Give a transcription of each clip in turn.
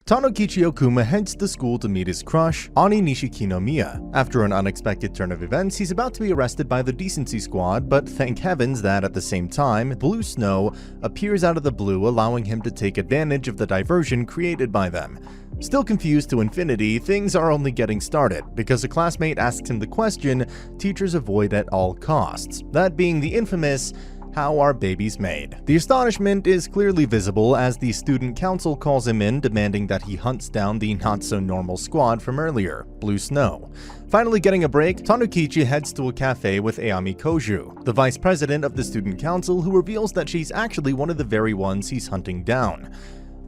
Tanokichi Okuma heads to school to meet his crush, Ani Nishikinomiya. After an unexpected turn of events, he's about to be arrested by the Decency Squad, but thank heavens that at the same time, Blue Snow appears out of the blue, allowing him to take advantage of the diversion created by them. Still confused to infinity, things are only getting started, because a classmate asks him the question teachers avoid at all costs, that being the infamous, "How are babies made?" The astonishment is clearly visible as the student council calls him in, demanding that he hunts down the not-so-normal squad from earlier, Blue Snow. Finally getting a break, Tanokichi heads to a cafe with Ayami Koju, the vice president of the student council, who reveals that she's actually one of the very ones he's hunting down.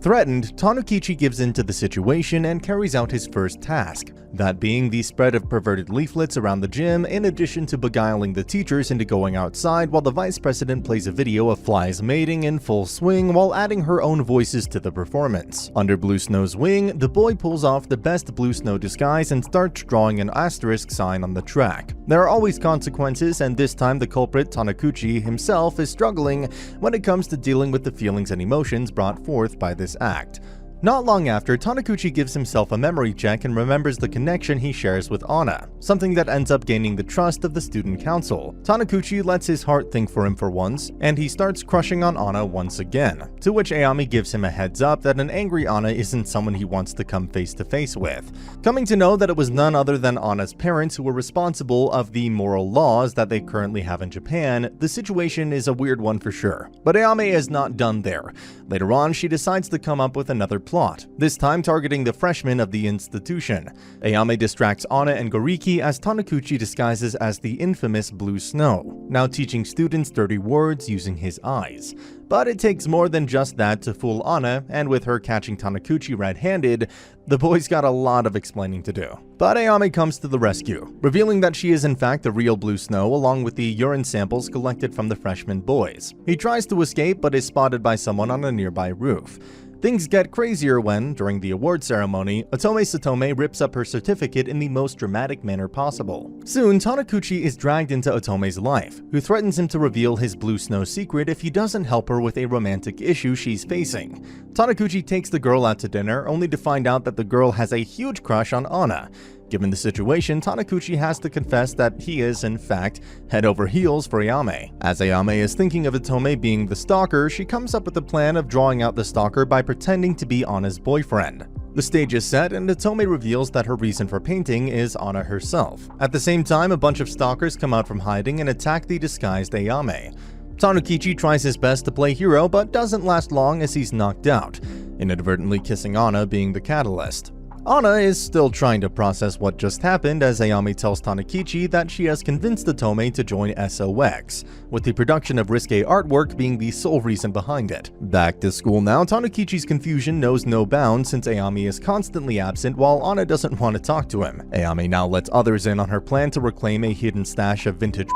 Threatened, Tanokichi gives in to the situation and carries out his first task, that being the spread of perverted leaflets around the gym, in addition to beguiling the teachers into going outside while the vice president plays a video of flies mating in full swing while adding her own voices to the performance. Under Blue Snow's wing, the boy pulls off the best Blue Snow disguise and starts drawing an asterisk sign on the track. There are always consequences, and this time the culprit, Tanokichi himself, is struggling when it comes to dealing with the feelings and emotions brought forth by this act. Not long after, Tanokichi gives himself a memory check and remembers the connection he shares with Anna, something that ends up gaining the trust of the student council. Tanokichi lets his heart think for him for once, and he starts crushing on Anna once again, to which Ayami gives him a heads up that an angry Anna isn't someone he wants to come face to face with. Coming to know that it was none other than Anna's parents who were responsible of the moral laws that they currently have in Japan, the situation is a weird one for sure. But Ayami is not done there. Later on, she decides to come up with another plot, this time targeting the freshmen of the institution. Ayame distracts Anna and Goriki as Tanokichi disguises as the infamous Blue Snow, now teaching students dirty words using his eyes. But it takes more than just that to fool Anna, and with her catching Tanokichi red-handed, the boy's got a lot of explaining to do. But Ayame comes to the rescue, revealing that she is in fact the real Blue Snow along with the urine samples collected from the freshman boys. He tries to escape but is spotted by someone on a nearby roof. Things get crazier when, during the award ceremony, Otome Satome rips up her certificate in the most dramatic manner possible. Soon, Tanokichi is dragged into Otome's life, who threatens him to reveal his Blue Snow secret if he doesn't help her with a romantic issue she's facing. Tanokichi takes the girl out to dinner, only to find out that the girl has a huge crush on Anna. Given the situation, Tanokichi has to confess that he is, in fact, head over heels for Ayame. As Ayame is thinking of Otome being the stalker, she comes up with a plan of drawing out the stalker by pretending to be Anna's boyfriend. The stage is set, and Otome reveals that her reason for painting is Anna herself. At the same time, a bunch of stalkers come out from hiding and attack the disguised Ayame. Tanokichi tries his best to play hero, but doesn't last long as he's knocked out, inadvertently kissing Anna being the catalyst. Anna is still trying to process what just happened as Ayami tells Tanokichi that she has convinced Otome to join SOX, with the production of risque artwork being the sole reason behind it. Back to school now, Tanokichi's confusion knows no bounds since Ayami is constantly absent while Anna doesn't want to talk to him. Ayami now lets others in on her plan to reclaim a hidden stash of vintage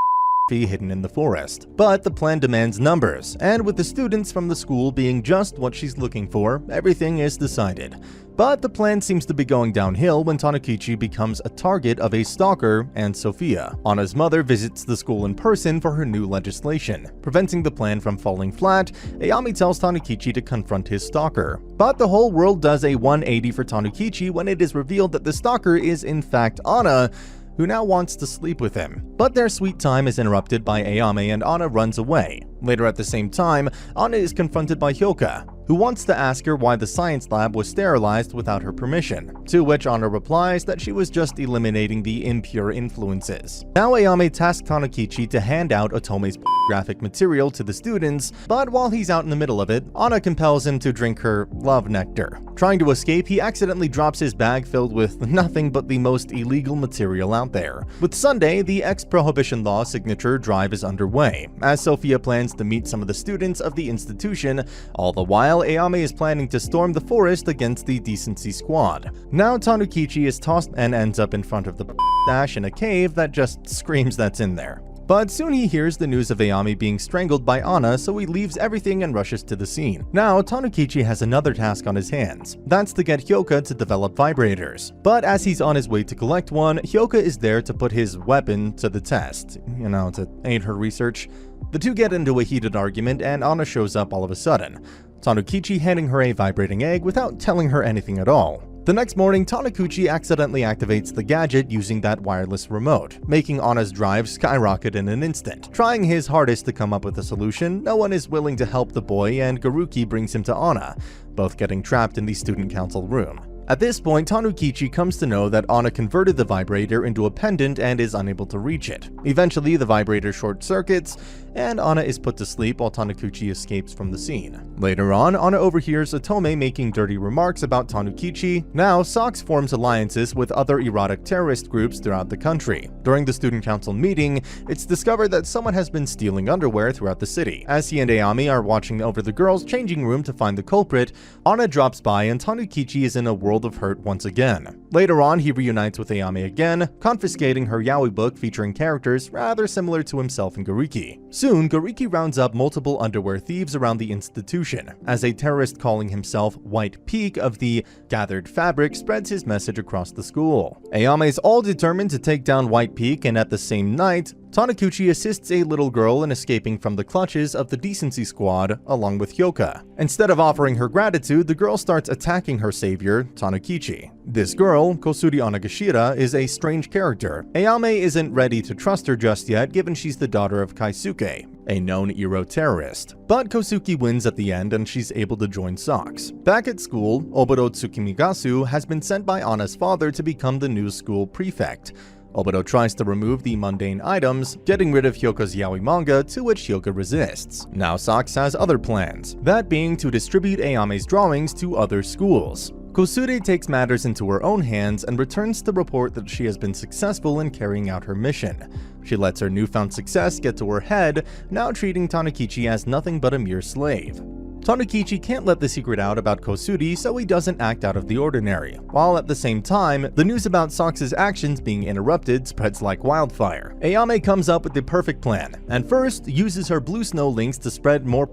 hidden in the forest. But the plan demands numbers, and with the students from the school being just what she's looking for, everything is decided. But the plan seems to be going downhill when Tanokichi becomes a target of a stalker and Sophia. Anna's mother visits the school in person for her new legislation. Preventing the plan from falling flat, Ayami tells Tanokichi to confront his stalker. But the whole world does a 180 for Tanokichi when it is revealed that the stalker is in fact Anna, who now wants to sleep with him. But their sweet time is interrupted by Ayame and Anna runs away. Later at the same time, Anna is confronted by Hyoka, who wants to ask her why the science lab was sterilized without her permission, to which Anna replies that she was just eliminating the impure influences. Now Ayame tasks Tanokichi to hand out Otome's graphic material to the students, but while he's out in the middle of it, Anna compels him to drink her love nectar. Trying to escape, he accidentally drops his bag filled with nothing but the most illegal material out there. With Sunday, the ex-prohibition law signature drive is underway, as Sophia plans to meet some of the students of the institution. All the while, Ayame is planning to storm the forest against the Decency Squad. Now Tanokichi is tossed and ends up in front of the stash in a cave that just screams that's in there. But soon he hears the news of Ayami being strangled by Anna, so he leaves everything and rushes to the scene. Now, Tanokichi has another task on his hands. That's to get Hyoka to develop vibrators. But as he's on his way to collect one, Hyoka is there to put his weapon to the test, to aid her research. The two get into a heated argument and Anna shows up all of a sudden. Tanukichi handing her a vibrating egg without telling her anything at all. The next morning, Tanukichi accidentally activates the gadget using that wireless remote, making Ana's drive skyrocket in an instant. Trying his hardest to come up with a solution, no one is willing to help the boy and Garuki brings him to Ana, both getting trapped in the student council room. At this point, Tanukichi comes to know that Ana converted the vibrator into a pendant and is unable to reach it. Eventually, the vibrator short-circuits, and Ana is put to sleep while Tanukichi escapes from the scene. Later on, Ana overhears Otome making dirty remarks about Tanukichi. Now, Socks forms alliances with other erotic terrorist groups throughout the country. During the student council meeting, it's discovered that someone has been stealing underwear throughout the city. As he and Ayami are watching over the girls' changing room to find the culprit, Ana drops by and Tanukichi is in a world of hurt once again. Later on, he reunites with Ayami again, confiscating her yaoi book featuring characters rather similar to himself and Gariki. Soon, Gariki rounds up multiple underwear thieves around the institution, as a terrorist calling himself White Peak of the Gathered Fabric spreads his message across the school. Ayame is all determined to take down White Peak, and at the same night, Tanukichi assists a little girl in escaping from the clutches of the Decency Squad along with Hyoka. Instead of offering her gratitude, the girl starts attacking her savior, Tanukichi. This girl, Kosuri Onagashira, is a strange character. Ayame isn't ready to trust her just yet, given she's the daughter of Kaisuke, a known Ero terrorist. But Kosuke wins at the end and she's able to join Socks. Back at school, Oboro Tsukimigasu has been sent by Ana's father to become the new school prefect. Oboro tries to remove the mundane items, getting rid of Hyoka's yaoi manga, to which Hyoka resists. Now Socks has other plans, that being to distribute Ayame's drawings to other schools. Kosure takes matters into her own hands and returns to report that she has been successful in carrying out her mission. She lets her newfound success get to her head, now treating Tanukichi as nothing but a mere slave. Tanukichi can't let the secret out about Kosuri, so he doesn't act out of the ordinary, while at the same time, the news about Socks' actions being interrupted spreads like wildfire. Ayame comes up with the perfect plan, and first uses her blue snow links to spread more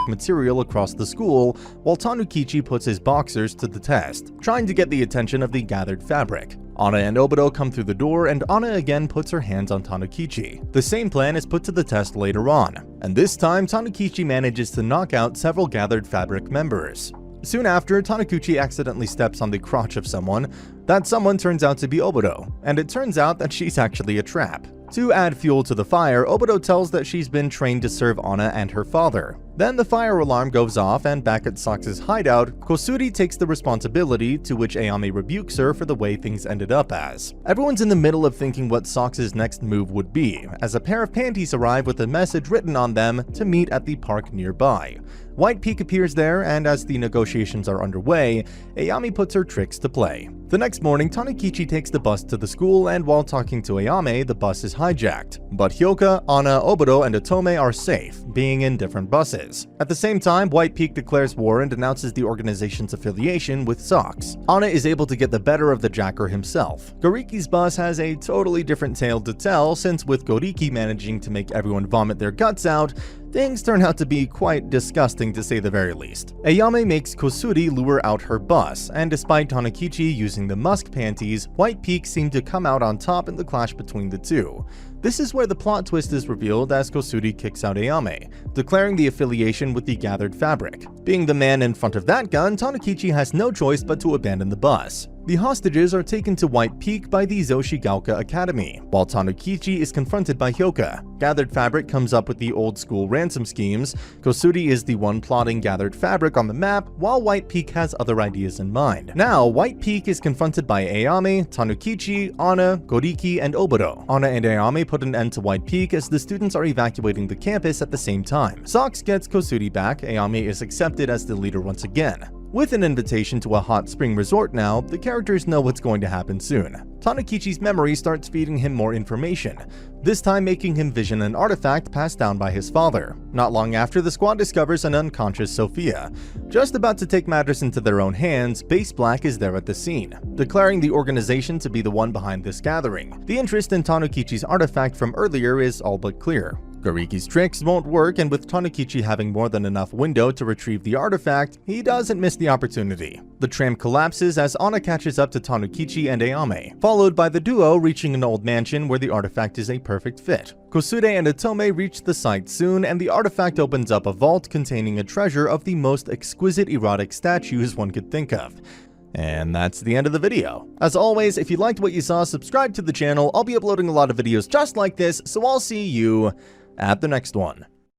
material across the school, while Tanukichi puts his boxers to the test, trying to get the attention of the gathered fabric. Ana and Oboro come through the door, and Ana again puts her hands on Tanukichi. The same plan is put to the test later on, and this time Tanukichi manages to knock out several gathered fabric members. Soon after, Tanukichi accidentally steps on the crotch of someone. That someone turns out to be Oboro, and it turns out that she's actually a trap. To add fuel to the fire, Oboro tells that she's been trained to serve Ana and her father. Then the fire alarm goes off, and back at Socks' hideout, Kosuri takes the responsibility, to which Ayame rebukes her for the way things ended up as. Everyone's in the middle of thinking what Socks' next move would be, as a pair of panties arrive with a message written on them to meet at the park nearby. White Peak appears there, and as the negotiations are underway, Ayame puts her tricks to play. The next morning, Tanukichi takes the bus to the school, and while talking to Ayame, the bus is hijacked. But Hyoka, Ana, Oboro, and Otome are safe, being in different buses. At the same time, White Peak declares war and announces the organization's affiliation with Socks. Ana is able to get the better of the jacker himself. Goriki's bus has a totally different tale to tell, since with Goriki managing to make everyone vomit their guts out, things turn out to be quite disgusting to say the very least. Ayame makes Kosuri lure out her bus, and despite Tanukichi using the musk panties, White Peak seemed to come out on top in the clash between the two. This is where the plot twist is revealed as Kosuri kicks out Ayame, declaring the affiliation with the gathered fabric. Being the man in front of that gun, Tanukichi has no choice but to abandon the bus. The hostages are taken to White Peak by the Zoshigaoka Academy, while Tanukichi is confronted by Hyoka. Gathered Fabric comes up with the old school ransom schemes. Kosuri is the one plotting Gathered Fabric on the map, while White Peak has other ideas in mind. Now, White Peak is confronted by Ayame, Tanukichi, Ana, Goriki, and Oboro. Ana and Ayame put an end to White Peak as the students are evacuating the campus at the same time. Socks gets Kosuri back, Ayame is accepted as the leader once again. With an invitation to a hot spring resort now, the characters know what's going to happen soon. Tanukichi's memory starts feeding him more information, this time making him vision an artifact passed down by his father. Not long after, the squad discovers an unconscious Sophia. Just about to take matters into their own hands, Base Black is there at the scene, declaring the organization to be the one behind this gathering. The interest in Tanukichi's artifact from earlier is all but clear. Gariki's tricks won't work, and with Tanukichi having more than enough window to retrieve the artifact, he doesn't miss the opportunity. The tram collapses as Anna catches up to Tanukichi and Ayame, followed by the duo reaching an old mansion where the artifact is a perfect fit. Kosude and Otome reach the site soon, and the artifact opens up a vault containing a treasure of the most exquisite erotic statues one could think of. And that's the end of the video. As always, if you liked what you saw, subscribe to the channel. I'll be uploading a lot of videos just like this, so I'll see you at the next one.